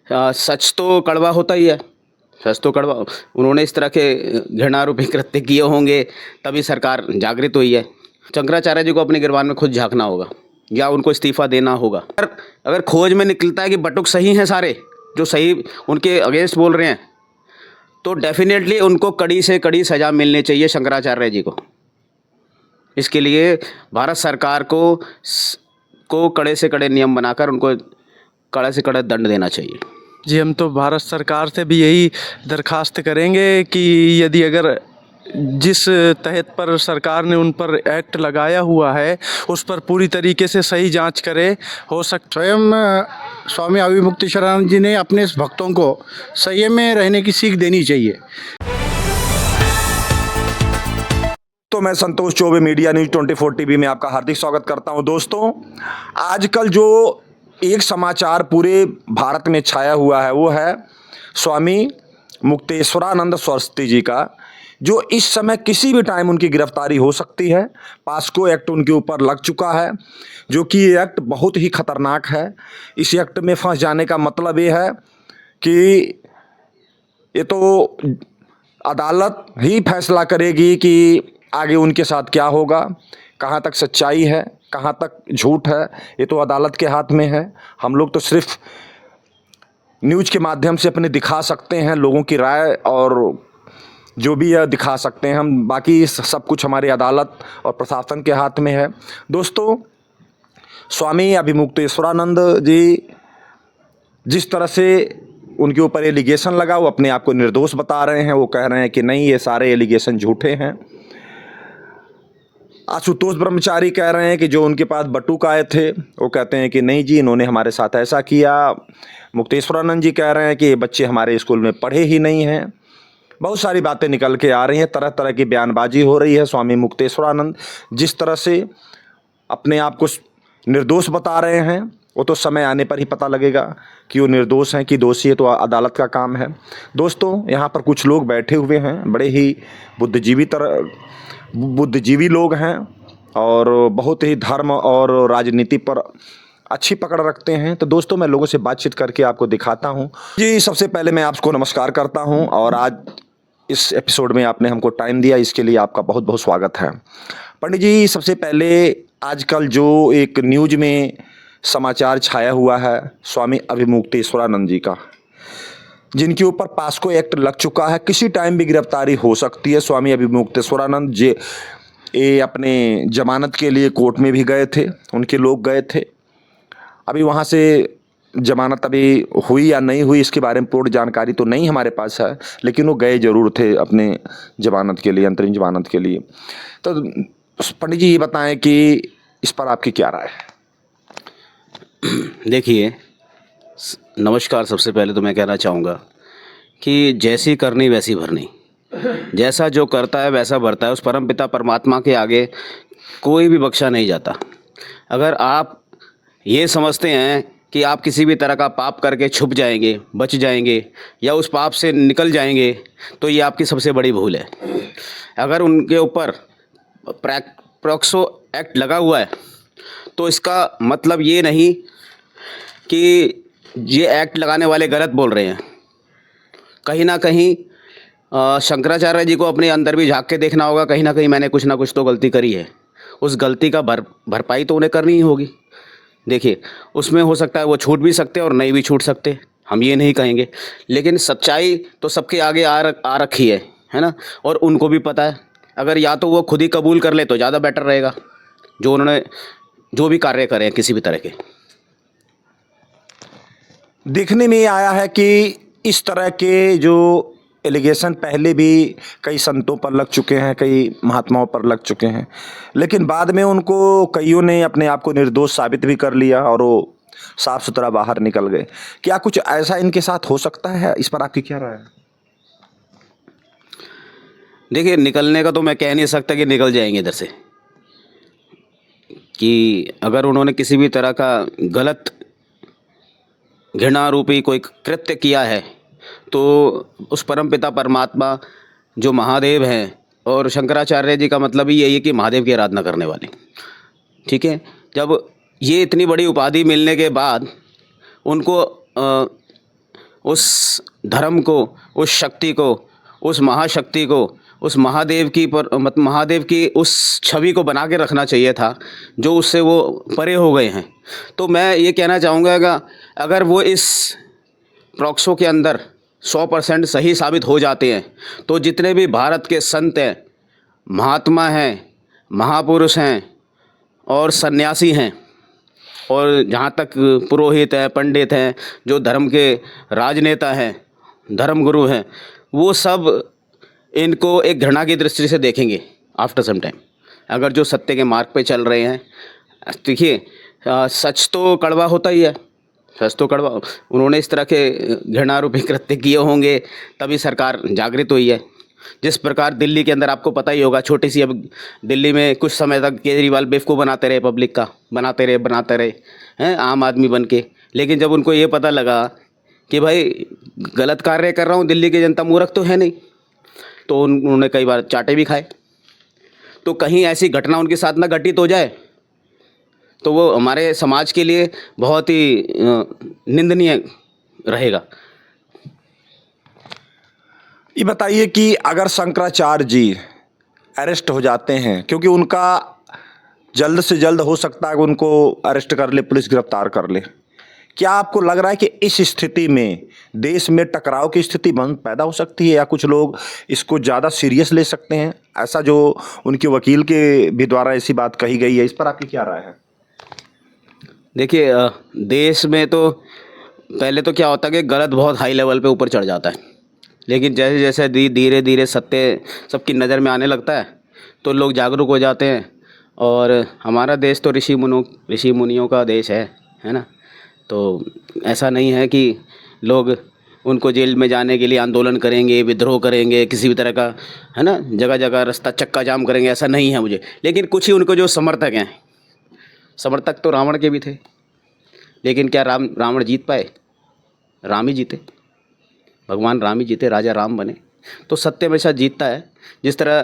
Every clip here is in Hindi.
सच तो कड़वा होता ही है, सच तो कड़वा। उन्होंने इस तरह के घृणारूपी कृत्य किए होंगे तभी सरकार जागृत हुई है। शंकराचार्य जी को अपने गिरबान में खुद झांकना होगा या उनको इस्तीफा देना होगा। अगर खोज में निकलता है कि बटुक सही हैं, सारे जो सही उनके अगेंस्ट बोल रहे हैं, तो डेफिनेटली उनको कड़ी से कड़ी सज़ा मिलनी चाहिए शंकराचार्य जी को। इसके लिए भारत सरकार को कड़े से कड़े नियम बनाकर उनको कड़े से कड़े दंड देना चाहिए। जी, हम तो भारत सरकार से भी यही दरखास्त करेंगे कि यदि अगर जिस तहत पर सरकार ने उन पर एक्ट लगाया हुआ है उस पर पूरी तरीके से सही जांच करे। स्वयं स्वामी अभिमुक्तेश्वरानंद जी ने अपने भक्तों को संयम में रहने की सीख देनी चाहिए। तो मैं Santosh Choubey, media news 24 TV में आपका हार्दिक स्वागत करता हूं। दोस्तों, आजकल जो एक समाचार पूरे भारत में छाया हुआ है वो है स्वामी मुक्तेश्वरानंद सरस्वती जी का, जो इस समय किसी भी टाइम उनकी गिरफ्तारी हो सकती है। पास्को एक्ट उनके ऊपर लग चुका है, जो कि ये एक्ट बहुत ही खतरनाक है। इस एक्ट में फंस जाने का मतलब ये है कि ये तो अदालत ही फैसला करेगी कि आगे उनके साथ क्या होगा, कहाँ तक सच्चाई है, कहाँ तक झूठ है, ये तो अदालत के हाथ में है। हम लोग तो सिर्फ न्यूज़ के माध्यम से अपने दिखा सकते हैं, लोगों की राय और जो भी है दिखा सकते हैं हम। बाकी सब कुछ हमारी अदालत और प्रशासन के हाथ में है। दोस्तों, स्वामी अभिमुक्तेश्वरानंद जी जिस तरह से उनके ऊपर एलिगेशन लगा, वो अपने आप को निर्दोष बता रहे हैं। वो कह रहे हैं कि नहीं, ये सारे एलिगेशन झूठे हैं। आशुतोष ब्रह्मचारी कह रहे हैं कि जो उनके पास बटुक आए थे वो कहते हैं कि नहीं जी, इन्होंने हमारे साथ ऐसा किया। मुक्तेश्वरानंद जी कह रहे हैं कि ये बच्चे हमारे स्कूल में पढ़े ही नहीं हैं। बहुत सारी बातें निकल के आ रही हैं, तरह तरह की बयानबाजी हो रही है। स्वामी मुक्तेश्वरानंद जिस तरह से अपने आप को निर्दोष बता रहे हैं, वो तो समय आने पर ही पता लगेगा कि वो निर्दोष हैं कि दोषी है, तो अदालत का काम है। दोस्तों, यहाँ पर कुछ लोग बैठे हुए हैं, बड़े ही बुद्धिजीवी लोग हैं और बहुत ही धर्म और राजनीति पर अच्छी पकड़ रखते हैं। तो दोस्तों, मैं लोगों से बातचीत करके आपको दिखाता हूं। जी, सबसे पहले मैं आपको नमस्कार करता हूं और आज इस एपिसोड में आपने हमको टाइम दिया, इसके लिए आपका बहुत बहुत स्वागत है। पंडित जी, सबसे पहले आजकल जो एक न्यूज़ में समाचार छाया हुआ है स्वामी अभिमुक्तेश्वरानंद जी का, जिनके ऊपर पास्को एक्ट लग चुका है, किसी टाइम भी गिरफ्तारी हो सकती है। स्वामी अभिमुक्तेश्वरानंद जी ये अपने जमानत के लिए कोर्ट में भी गए थे, उनके लोग गए थे। अभी वहाँ से जमानत अभी हुई या नहीं हुई इसके बारे में पूर्ण जानकारी तो नहीं हमारे पास है, लेकिन वो गए ज़रूर थे अपने जमानत के लिए, अंतरिम जमानत के लिए। तो पंडित जी, ये बताएं कि इस पर आपकी क्या राय है? देखिए, नमस्कार। सबसे पहले तो मैं कहना चाहूँगा कि जैसी करनी वैसी भरनी, जैसा जो करता है वैसा भरता है। उस परमपिता परमात्मा के आगे कोई भी बख्शा नहीं जाता। अगर आप ये समझते हैं कि आप किसी भी तरह का पाप करके छुप जाएंगे, बच जाएंगे या उस पाप से निकल जाएंगे, तो ये आपकी सबसे बड़ी भूल है। अगर उनके ऊपर पॉक्सो एक्ट लगा हुआ है तो इसका मतलब ये नहीं कि ये एक्ट लगाने वाले गलत बोल रहे हैं। कहीं ना कहीं शंकराचार्य जी को अपने अंदर भी झांक के देखना होगा। कहीं ना कहीं मैंने कुछ ना कुछ तो गलती करी है, उस गलती का भरपाई तो उन्हें करनी ही होगी। देखिए, उसमें हो सकता है वो छूट भी सकते और नहीं भी छूट सकते, हम ये नहीं कहेंगे, लेकिन सच्चाई तो सबके आगे आ रखी है ना। और उनको भी पता है। अगर या तो वो खुद ही कबूल कर ले तो ज़्यादा बेटर रहेगा, जो उन्होंने जो भी कार्य करे हैं किसी भी तरह के। देखने में आया है कि इस तरह के जो एलिगेशन पहले भी कई संतों पर लग चुके हैं, कई महात्माओं पर लग चुके हैं, लेकिन बाद में उनको कईयों ने अपने आप को निर्दोष साबित भी कर लिया और वो साफ सुथरा बाहर निकल गए। क्या कुछ ऐसा इनके साथ हो सकता है? इस पर आपकी क्या राय है? देखिए, निकलने का तो मैं कह नहीं सकता कि निकल जाएंगे इधर से, कि अगर उन्होंने किसी भी तरह का गलत घृणारूपी कोई कृत्य किया है तो उस परमपिता परमात्मा जो महादेव हैं, और शंकराचार्य जी का मतलब ही यही है कि महादेव की आराधना करने वाले, ठीक है। जब ये इतनी बड़ी उपाधि मिलने के बाद उनको उस धर्म को, उस शक्ति को, उस महाशक्ति को, उस महादेव की उस छवि को बना के रखना चाहिए था जो उससे वो परे हो गए हैं। तो मैं ये कहना चाहूँगा कि अगर वो इस प्रॉक्सो के अंदर 100% सही साबित हो जाते हैं तो जितने भी भारत के संत हैं, महात्मा हैं, महापुरुष हैं और सन्यासी हैं, और जहाँ तक पुरोहित हैं, पंडित हैं, जो धर्म के राजनेता हैं, धर्मगुरु हैं, वो सब इनको एक घृणा की दृष्टि से देखेंगे आफ्टर सम टाइम, अगर जो सत्य के मार्ग पे चल रहे हैं। देखिए, सच तो कड़वा होता ही है, सच तो कड़वा। उन्होंने इस तरह के घृणारूपी कृत्य किए होंगे तभी सरकार जागृत हुई है। जिस प्रकार दिल्ली के अंदर आपको पता ही होगा, छोटी सी, अब दिल्ली में कुछ समय तक केजरीवाल बेवकूफ़ बनाते रहे, पब्लिक का बनाते रहे हैं, आम आदमी बन के। लेकिन जब उनको ये पता लगा कि भाई गलत कार्य कर रहा हूँ, दिल्ली की जनता मूर्ख तो है नहीं, तो उन्होंने कई बार चाटे भी खाए। तो कहीं ऐसी घटना उनके साथ ना घटित हो जाए तो वो हमारे समाज के लिए बहुत ही निंदनीय रहेगा। ये बताइए कि अगर शंकराचार्य जी अरेस्ट हो जाते हैं, क्योंकि उनका जल्द से जल्द हो सकता है कि उनको अरेस्ट कर ले, पुलिस गिरफ्तार कर ले, क्या आपको लग रहा है कि इस स्थिति में देश में टकराव की स्थिति पैदा हो सकती है, या कुछ लोग इसको ज़्यादा सीरियस ले सकते हैं, ऐसा जो उनके वकील के भी द्वारा ऐसी बात कही गई है, इस पर आपकी क्या राय है? देखिए, देश में तो पहले तो क्या होता है कि गलत बहुत हाई लेवल पे ऊपर चढ़ जाता है, लेकिन जैसे जैसे धीरे धीरे सत्य सबकी नज़र में आने लगता है तो लोग जागरूक हो जाते हैं। और हमारा देश तो ऋषि मुनियों का देश है ना। तो ऐसा नहीं है कि लोग उनको जेल में जाने के लिए आंदोलन करेंगे, विद्रोह करेंगे, किसी भी तरह का, है ना, जगह जगह रास्ता चक्का जाम करेंगे, ऐसा नहीं है मुझे। लेकिन कुछ ही उनको जो समर्थक हैं, समर्थक तो रावण के भी थे, लेकिन क्या रावण जीत पाए? राम ही जीते, भगवान राम ही जीते, राजा राम बने। तो सत्य हमेशा जीतता है। जिस तरह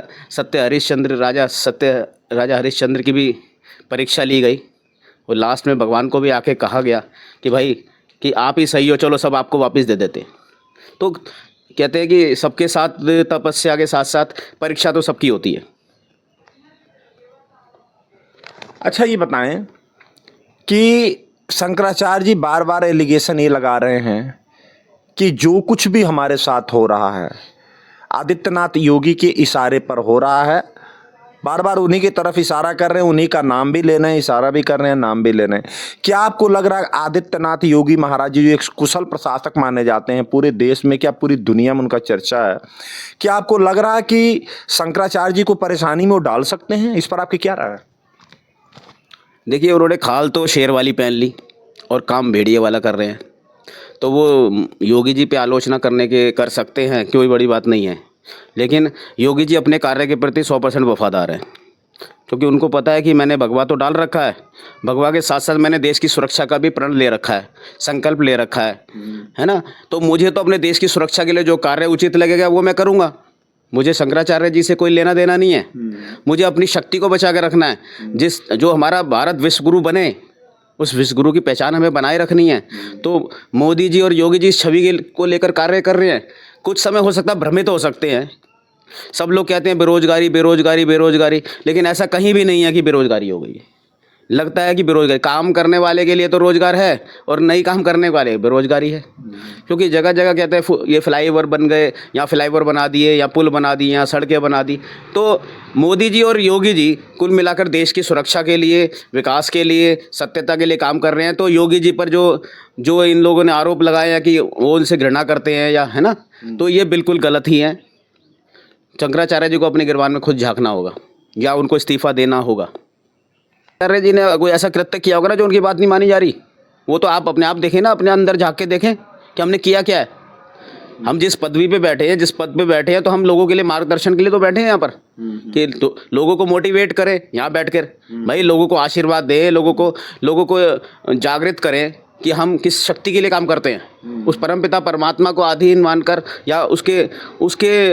राजा हरिश्चंद्र की भी परीक्षा ली गई, और लास्ट में भगवान को भी आके कहा गया कि भाई कि आप ही सही हो, चलो सब आपको वापस दे देते। तो कहते हैं कि सबके साथ तपस्या के साथ साथ परीक्षा तो सबकी होती है। अच्छा, ये बताएं कि शंकराचार्य जी बार बार एलिगेशन ये लगा रहे हैं कि जो कुछ भी हमारे साथ हो रहा है आदित्यनाथ योगी के इशारे पर हो रहा है, बार बार उन्हीं की तरफ इशारा कर रहे हैं, उन्हीं का नाम भी ले रहे हैं, इशारा भी कर रहे हैं, नाम भी ले रहे हैं। क्या आपको लग रहा है आदित्यनाथ योगी महाराज जी जो एक कुशल प्रशासक माने जाते हैं पूरे देश में, क्या पूरी दुनिया में उनका चर्चा है, क्या आपको लग रहा है कि शंकराचार्य जी को परेशानी में वो डाल सकते हैं? इस पर आपकी क्या राय है? देखिए, उन्होंने खाल तो शेर वाली पहन ली और काम भेड़िए वाला कर रहे हैं, तो वो योगी जी पे आलोचना कर सकते हैं, कोई बड़ी बात नहीं है। लेकिन योगी जी अपने कार्य के प्रति 100% वफादार हैं, क्योंकि उनको पता है कि मैंने भगवा तो डाल रखा है, भगवा के साथ साथ मैंने देश की सुरक्षा का भी प्रण ले रखा है, संकल्प ले रखा है ना। तो मुझे तो अपने देश की सुरक्षा के लिए जो कार्य उचित लगेगा वो मैं करूँगा। मुझे शंकराचार्य जी से कोई लेना देना नहीं है, मुझे अपनी शक्ति को बचा के रखना है। जो हमारा भारत विश्वगुरु बने, उस विश्वगुरु की पहचान हमें बनाए रखनी है। तो मोदी जी और योगी जी इस छवि को लेकर कार्य कर रहे हैं। कुछ समय हो सकता है भ्रमित हो सकते हैं, सब लोग कहते हैं बेरोजगारी बेरोजगारी बेरोजगारी, लेकिन ऐसा कहीं भी नहीं है कि बेरोजगारी हो गई है। लगता है कि बेरोजगारी, काम करने वाले के लिए तो रोजगार है और नहीं काम करने वाले बेरोजगारी है। क्योंकि जगह जगह कहते हैं ये फ्लाईओवर बन गए, या फ्लाईओवर बना दिए, या पुल बना दिए, या सड़कें बना दी। तो मोदी जी और योगी जी कुल मिलाकर देश की सुरक्षा के लिए, विकास के लिए, सत्यता के लिए काम कर रहे हैं। तो योगी जी पर जो इन लोगों ने आरोप लगाया कि वो उनसे घृणा करते हैं, या है ना, तो ये बिल्कुल गलत ही है। शंकराचार्य जी को अपने गिरबान में खुद झांकना होगा, या उनको इस्तीफा देना होगा। शंकराचार्य जी ने कोई ऐसा कृत्य किया होगा ना जो उनकी बात नहीं मानी जा रही, वो तो आप अपने आप देखें ना, अपने अंदर झांक के देखें कि हमने किया क्या है। हम जिस पदवी पे बैठे हैं, जिस पद पे बैठे हैं, तो हम लोगों के लिए, मार्गदर्शन के लिए तो बैठे हैं यहाँ पर, कि तो लोगों को मोटिवेट करें यहाँ बैठकर, भाई लोगों को आशीर्वाद दें, लोगों को जागृत करें कि हम किस शक्ति के लिए काम करते हैं। उस परमपिता परमात्मा को अधीन मानकर, या उसके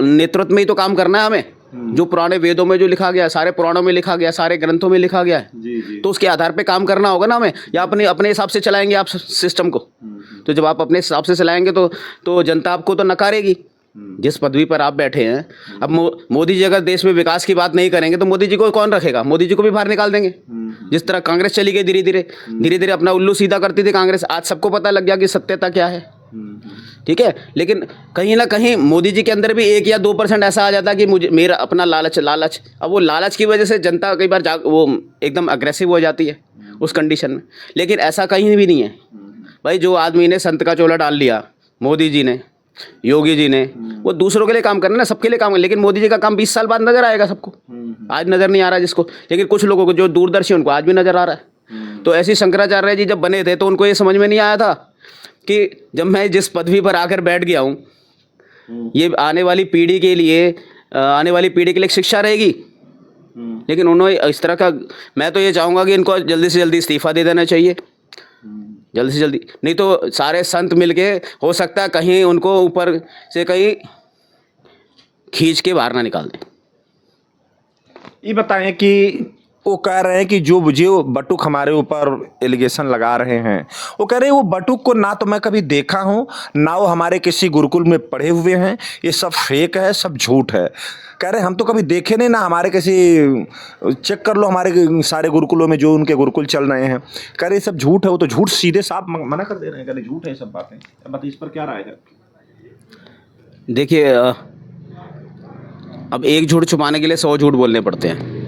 नेतृत्व में ही तो काम करना है हमें। जो पुराने वेदों में जो लिखा गया, सारे पुराणों में लिखा गया, सारे ग्रंथों में लिखा गया है, तो उसके आधार पे काम करना होगा ना हमें, या अपने अपने हिसाब से चलाएंगे आप सिस्टम को? तो जब आप अपने हिसाब से चलाएंगे तो जनता आपको तो नकारेगी जिस पदवी पर आप बैठे हैं। अब मोदी जी अगर देश में विकास की बात नहीं करेंगे तो मोदी जी को कौन रखेगा? मोदी जी को भी बाहर निकाल देंगे। जिस तरह कांग्रेस चली गई धीरे धीरे अपना उल्लू सीधा करती थी कांग्रेस, आज सबको पता लग गया कि सत्यता क्या है। ठीक है, लेकिन कहीं ना कहीं मोदी जी के अंदर भी 1 या 2% ऐसा आ जाता कि मुझे मेरा अपना लालच, अब वो लालच की वजह से जनता कई बार वो एकदम अग्रेसिव हो जाती है उस कंडीशन में। लेकिन ऐसा कहीं भी नहीं है भाई। जो आदमी ने संत का चोला डाल लिया, मोदी जी ने, योगी जी ने, वो दूसरों के लिए काम करना ना, सबके लिए काम करना। लेकिन मोदी जी का काम 20 साल बाद नजर आएगा सबको, आज नजर नहीं आ रहा जिसको। लेकिन कुछ लोगों को जो दूरदर्शी उनको आज भी नजर आ रहा है। तो ऐसे शंकराचार्य जी जब बने थे तो उनको ये समझ में नहीं आया था कि जब मैं जिस पदवी पर आकर बैठ गया हूँ, ये आने वाली पीढ़ी के लिए एक शिक्षा रहेगी। लेकिन उन्होंने इस तरह का, मैं तो ये चाहूँगा कि इनको जल्दी से जल्दी इस्तीफा दे देना चाहिए, जल्दी से जल्दी। नहीं तो सारे संत मिलके हो सकता है कहीं उनको ऊपर से कहीं खींच के बाहर ना निकाल दें। ये बताएं कि वो कह रहे हैं कि जो बटुक हमारे ऊपर एलिगेशन लगा रहे हैं, वो कह रहे हैं वो बटुक को ना तो मैं कभी देखा हूँ, ना वो हमारे किसी गुरुकुल में पढ़े हुए हैं, ये सब फेक है, सब झूठ है। कह रहे हैं हम तो कभी देखे नहीं, ना हमारे किसी, चेक कर लो हमारे सारे गुरुकुलों में जो उनके गुरुकुल चल रहे हैं। कह रहे सब झूठ है, वो तो झूठ सीधे साफ मना कर दे रहे हैं, कह रहे झूठ है सब बातें। बताइए इस पर क्या राय है? देखिए, अब एक झूठ छुपाने के लिए 100 झूठ बोलने पड़ते हैं,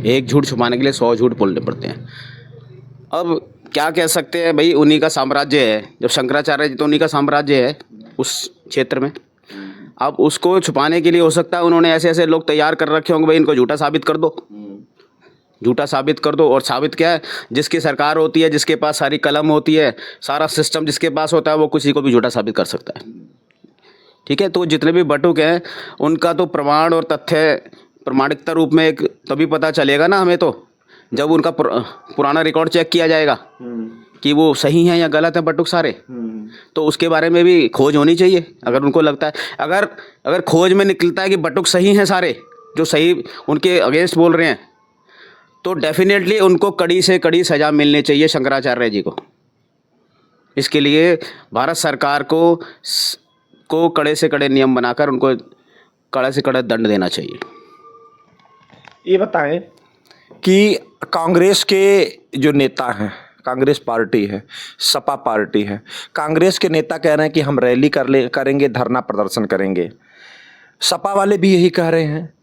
एक झूठ छुपाने के लिए 100 झूठ बोलने पड़ते हैं। अब क्या कह सकते हैं भाई, उन्हीं का साम्राज्य है। जब शंकराचार्य जी तो उन्हीं का साम्राज्य है उस क्षेत्र में। अब उसको छुपाने के लिए हो सकता है उन्होंने ऐसे ऐसे लोग तैयार कर रखे होंगे, भाई इनको झूठा साबित कर दो, झूठा साबित कर दो। और साबित क्या है, जिसकी सरकार होती है, जिसके पास सारी कलम होती है, सारा सिस्टम जिसके पास होता है, वो किसी को भी झूठा साबित कर सकता है। ठीक है, तो जितने भी बटुक हैं उनका तो प्रमाण और तथ्य प्रमाणिकता रूप में एक तभी पता चलेगा ना हमें, तो जब उनका पुराना रिकॉर्ड चेक किया जाएगा कि वो सही हैं या गलत हैं बटुक सारे। तो उसके बारे में भी खोज होनी चाहिए। अगर उनको लगता है, अगर खोज में निकलता है कि बटुक सही हैं सारे, जो सही उनके अगेंस्ट बोल रहे हैं, तो डेफिनेटली उनको कड़ी से कड़ी सज़ा मिलनी चाहिए शंकराचार्य जी को। इसके लिए भारत सरकार को कड़े से कड़े नियम बनाकर उनको कड़े से कड़े दंड देना चाहिए। ये बताएं कि कांग्रेस के जो नेता हैं, कांग्रेस पार्टी है, सपा पार्टी है, कांग्रेस के नेता कह रहे हैं कि हम रैली करेंगे, धरना प्रदर्शन करेंगे। सपा वाले भी यही कह रहे हैं।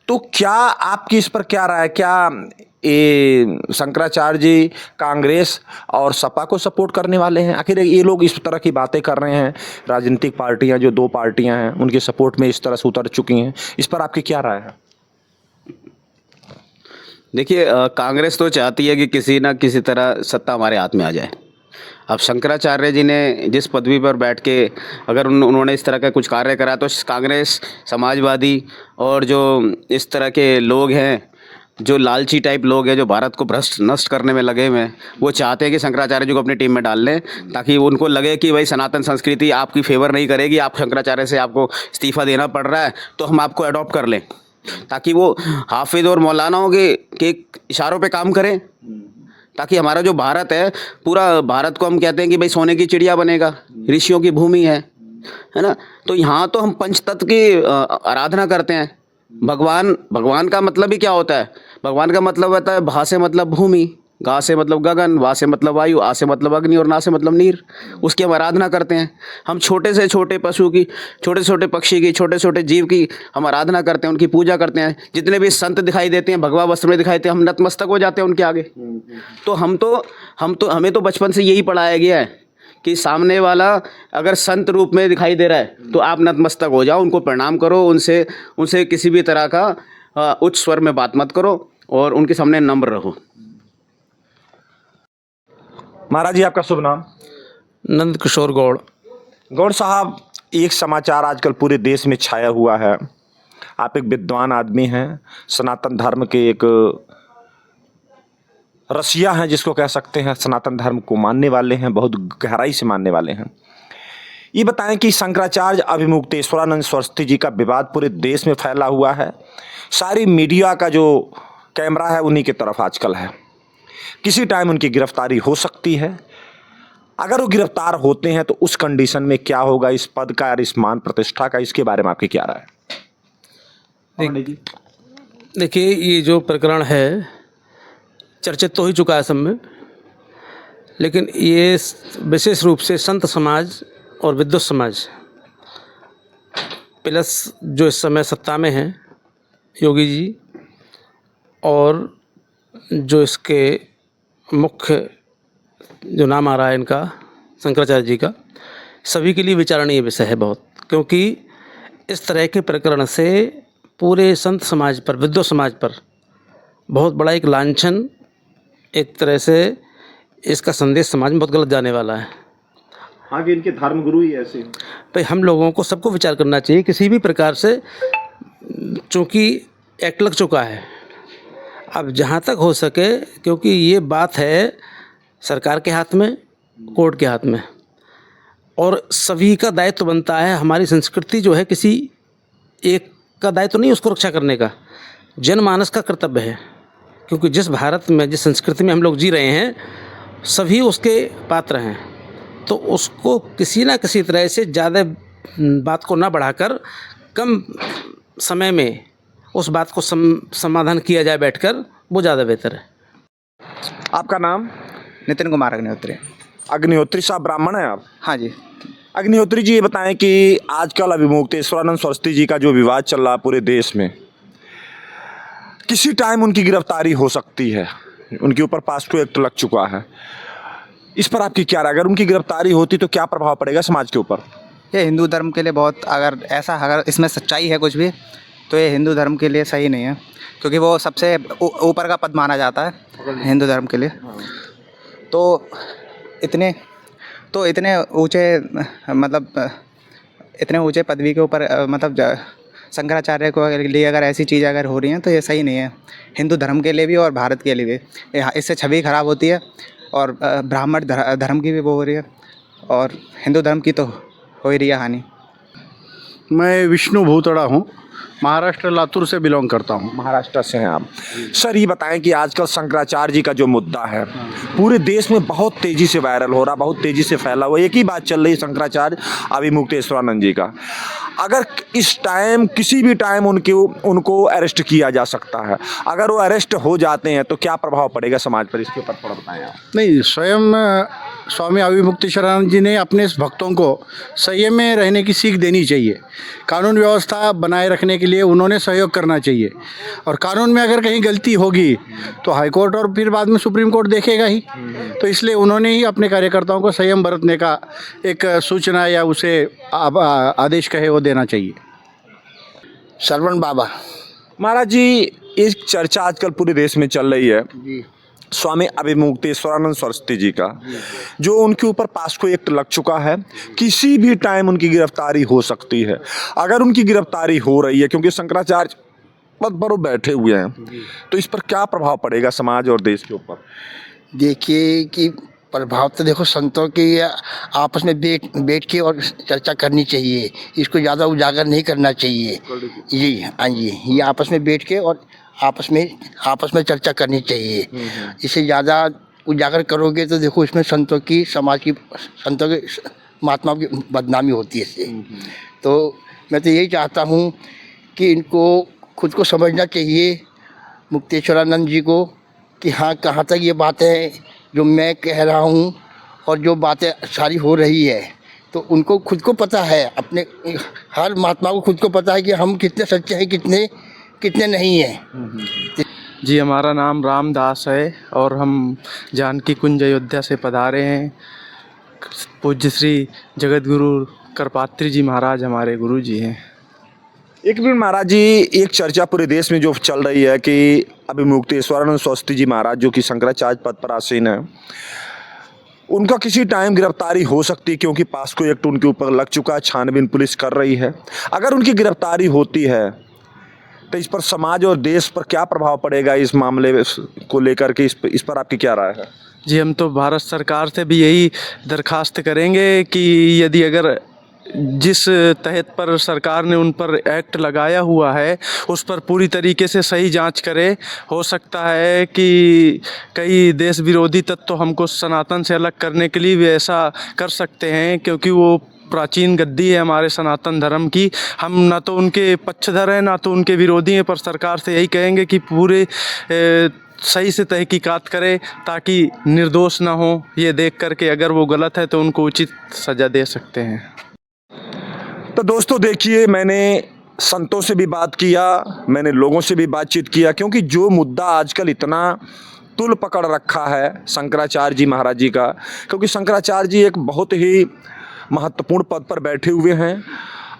तो क्या आपकी इस पर क्या राय है? क्या ये शंकराचार्य जी कांग्रेस और सपा को सपोर्ट करने वाले हैं? आखिर ये लोग इस तरह की बातें कर रहे हैं, राजनीतिक पार्टियां जो 2 पार्टियां हैं उनके सपोर्ट में इस तरह से उतर चुकी हैं, इस पर आपकी क्या राय है? देखिए, कांग्रेस तो चाहती है कि किसी ना किसी तरह सत्ता हमारे हाथ में आ जाए। अब शंकराचार्य जी ने जिस पदवी पर बैठ के अगर उन्होंने इस तरह का कुछ कार्य करा, तो कांग्रेस, समाजवादी और जो इस तरह के लोग हैं, जो लालची टाइप लोग हैं, जो भारत को भ्रष्ट नष्ट करने में लगे हुए हैं, वो चाहते हैं कि शंकराचार्य जी को अपनी टीम में डाल लें, ताकि उनको लगे कि भाई सनातन संस्कृति आपकी फेवर नहीं करेगी, आप शंकराचार्य से आपको इस्तीफा देना पड़ रहा है, तो हम आपको अडॉप्ट कर लें, ताकि वो हाफिज और मौलानाओं के इशारों पे काम करें, ताकि हमारा जो भारत है, पूरा भारत को हम कहते हैं कि भाई सोने की चिड़िया बनेगा, ऋषियों की भूमि है ना। तो यहाँ तो हम पंचतत्व की आराधना करते हैं। भगवान का मतलब ही क्या होता है? भगवान का मतलब होता है भा से मतलब भूमि, गा से मतलब गगन, वा से मतलब वायु, आ से मतलब अग्नि और ना से मतलब नीर। उसकी हम आराधना करते हैं। हम छोटे से छोटे पशु की, छोटे से छोटे पक्षी की, छोटे छोटे जीव की हम आराधना करते हैं, उनकी पूजा करते हैं। जितने भी संत दिखाई देते हैं भगवा वस्त्र में दिखाई देते हैं, हम नतमस्तक हो जाते हैं उनके आगे। तो हमें तो बचपन से यही पढ़ाया गया है कि सामने वाला अगर संत रूप में दिखाई दे रहा है तो आप नतमस्तक हो जाओ, उनको प्रणाम करो, उनसे किसी भी तरह का उच्च स्वर में बात मत करो और उनके सामने नम्र रहो। महाराज जी, आपका शुभ नाम? नंद किशोर गौड़। गौड़ साहब, एक समाचार आजकल पूरे देश में छाया हुआ है। आप एक विद्वान आदमी हैं, सनातन धर्म के एक रसिया हैं, जिसको कह सकते हैं, सनातन धर्म को मानने वाले हैं, बहुत गहराई से मानने वाले हैं। ये बताएं कि शंकराचार्य अभिमुक्तेश्वरानंद सरस्वती जी का विवाद पूरे देश में फैला हुआ है। सारी मीडिया का जो कैमरा है उन्हीं की तरफ आजकल है। किसी टाइम उनकी गिरफ्तारी हो सकती है। अगर वो गिरफ्तार होते हैं तो उस कंडीशन में क्या होगा इस पद का और इस मान प्रतिष्ठा का, इसके बारे में आपकी क्या राय है? देखिए, ये जो प्रकरण है चर्चित तो हो ही चुका है सब में, लेकिन ये विशेष रूप से संत समाज और विद्वत समाज प्लस जो इस समय सत्ता में हैं योगी जी, और जो इसके मुख्य जो नाम आ रहा है इनका शंकराचार्य जी का, सभी के लिए विचारणीय विषय है बहुत, क्योंकि इस तरह के प्रकरण से पूरे संत समाज पर, विद्वत समाज पर बहुत बड़ा एक लांछन, एक तरह से इसका संदेश समाज में बहुत गलत जाने वाला है। हाँ कि इनके धर्म गुरु ही ऐसे हैं। भाई हम लोगों को सबको विचार करना चाहिए किसी भी प्रकार से, चूँकि एक्ट लग चुका है, अब जहाँ तक हो सके, क्योंकि ये बात है सरकार के हाथ में, कोर्ट के हाथ में, और सभी का दायित्व बनता है। हमारी संस्कृति जो है किसी एक का दायित्व नहीं उसको रक्षा करने का, जनमानस का कर्तव्य है, क्योंकि जिस भारत में, जिस संस्कृति में हम लोग जी रहे हैं, सभी उसके पात्र हैं। तो उसको किसी ना किसी तरह से ज़्यादा बात को ना बढ़ाकर कम समय में उस बात को समाधान किया जाए बैठकर, वो ज़्यादा बेहतर है। आपका नाम? नितिन कुमार अग्निहोत्री। अग्निहोत्री साहब, ब्राह्मण हैं आप? हाँ जी। अग्निहोत्री जी, ये बताएं कि आजकल अभिमुक्तेश्वरानंद सरस्वती जी का जो विवाद चल रहा है पूरे देश में, किसी टाइम उनकी गिरफ्तारी हो सकती है। उनके ऊपर पास्को एक्ट लग चुका है। इस पर आपकी क्या राय? अगर उनकी गिरफ्तारी होती तो क्या प्रभाव पड़ेगा समाज के ऊपर? ये हिंदू धर्म के लिए बहुत, अगर इसमें सच्चाई है कुछ भी, तो ये हिंदू धर्म के लिए सही नहीं है, क्योंकि वो सबसे ऊपर का पद माना जाता है हिंदू धर्म के लिए। तो इतने ऊंचे, मतलब इतने ऊंचे पदवी के ऊपर, मतलब शंकराचार्य को लिए अगर ऐसी चीज़ें अगर हो रही हैं तो ये सही नहीं है, हिंदू धर्म के लिए भी और भारत के लिए भी। इससे छवि खराब होती है, और ब्राह्मण धर्म की भी वो हो रही है, और हिंदू धर्म की तो हो ही रही है हानि। मैं विष्णु भूतड़ा हूँ, महाराष्ट्र लातूर से बिलोंग करता हूँ। महाराष्ट्र से हैं आप। सर, ये बताएं कि आजकल शंकराचार्य जी का जो मुद्दा है पूरे देश में बहुत तेजी से वायरल हो रहा, बहुत तेजी से फैला हुआ। एक ही बात चल रही है शंकराचार्य अभिमुक्तेश्वरानंद जी का। अगर इस टाइम, किसी भी टाइम उनको अरेस्ट किया जा सकता है, अगर वो अरेस्ट हो जाते हैं तो क्या प्रभाव पड़ेगा समाज पर? इसके ऊपर थोड़ा बताएं आप। नहीं, स्वयं स्वामी अभिमुक्तेश्वरानंद जी ने अपने भक्तों को संयम में रहने की सीख देनी चाहिए। कानून व्यवस्था बनाए रखने के लिए उन्होंने सहयोग करना चाहिए, और कानून में अगर कहीं गलती होगी तो हाई कोर्ट और फिर बाद में सुप्रीम कोर्ट देखेगा ही। तो इसलिए उन्होंने ही अपने कार्यकर्ताओं को संयम बरतने का एक सूचना या उसे आदेश कहे वो देना चाहिए। श्रवण बाबा। महाराज जी, एक चर्चा आजकल पूरे देश में चल रही है स्वामी अभिमुक्तेश्वरानंद सरस्वती जी का, जो उनके ऊपर पास्को एक्ट लग चुका है। किसी भी टाइम उनकी गिरफ्तारी हो सकती है। अगर उनकी गिरफ्तारी हो रही है, क्योंकि शंकराचार्य पद पर वो बैठे हुए हैं, तो इस पर क्या प्रभाव पड़ेगा समाज और देश के ऊपर? देखिए कि प्रभाव तो देखो, संतों की आपस में बैठ के और चर्चा करनी चाहिए, इसको ज़्यादा उजागर नहीं करना चाहिए जी। हाँ जी, ये आपस में बैठ के और आपस में चर्चा करनी चाहिए। इसे ज़्यादा उजागर करोगे तो देखो इसमें संतों की, समाज की, संतों के, महात्माओं की बदनामी होती है इससे। तो मैं तो यही चाहता हूँ कि इनको खुद को समझना चाहिए, मुक्तेश्वरानंद जी को, कि हाँ कहाँ तक ये बातें जो मैं कह रहा हूँ और जो बातें सारी हो रही है, तो उनको खुद को पता है, अपने हर महात्मा को खुद को पता है कि हम कितने सच्चे हैं, कितने नहीं हैं। जी, हमारा नाम रामदास है और हम जानकी कुंज अयोध्या से पधारे हैं। पूज्य श्री जगत गुरु करपात्री जी महाराज हमारे गुरु जी हैं। एक मिनट महाराज जी, एक चर्चा पूरे देश में जो चल रही है कि अभिमुक्तेश्वरानंद सरस्वती जी महाराज, जो कि शंकराचार्य पद पर आसीन है, उनका किसी टाइम गिरफ्तारी हो सकती है, क्योंकि पास्को एक्ट उनके ऊपर लग चुका है, छानबीन पुलिस कर रही है। अगर उनकी गिरफ्तारी होती है तो इस पर समाज और देश पर क्या प्रभाव पड़ेगा? इस मामले को लेकर के इस पर आपकी क्या राय है? जी, हम तो भारत सरकार से भी यही दरखास्त करेंगे कि यदि अगर जिस तहत पर सरकार ने उन पर एक्ट लगाया हुआ है उस पर पूरी तरीके से सही जांच करे। हो सकता है कि कई देश विरोधी तत्व हमको सनातन से अलग करने के लिए भी ऐसा कर सकते हैं, क्योंकि वो प्राचीन गद्दी है हमारे सनातन धर्म की। हम ना तो उनके पक्षधर हैं ना तो उनके विरोधी हैं, पर सरकार से यही कहेंगे कि पूरे सही से तहकीकात करे ताकि निर्दोष ना हो। ये देख करके अगर वो गलत है तो उनको उचित सज़ा दे सकते हैं। तो दोस्तों देखिए, मैंने संतों से भी बात किया, मैंने लोगों से भी बातचीत किया, क्योंकि जो मुद्दा आजकल इतना तुल पकड़ रखा है शंकराचार्य जी महाराज जी का, क्योंकि शंकराचार्य जी एक बहुत ही महत्वपूर्ण पद पर बैठे हुए हैं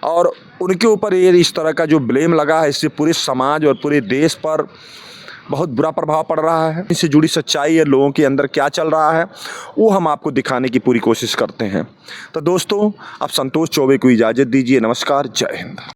और उनके ऊपर ये इस तरह का जो ब्लेम लगा है, इससे पूरे समाज और पूरे देश पर बहुत बुरा प्रभाव पड़ रहा है। इससे जुड़ी सच्चाई है, लोगों के अंदर क्या चल रहा है, वो हम आपको दिखाने की पूरी कोशिश करते हैं। तो दोस्तों, अब संतोष चौबे को इजाज़त दीजिए। नमस्कार, जय हिंद।